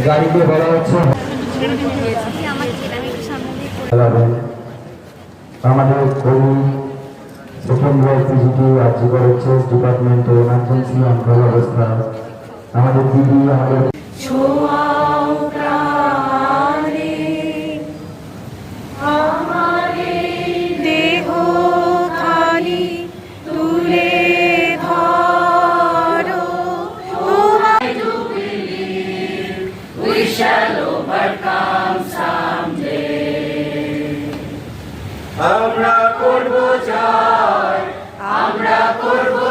গাড়িকে বলা হচ্ছে আমাদের কবি সেকেন্ড ইয়ার পিজিটি আর্যিকর এক্সেস ডিপার্টমেন্টের এমার্জেন্সি অন্ধ্র অবস্থা আমাদের দিদি আমাদের আমরা করব জয়, আমরা করব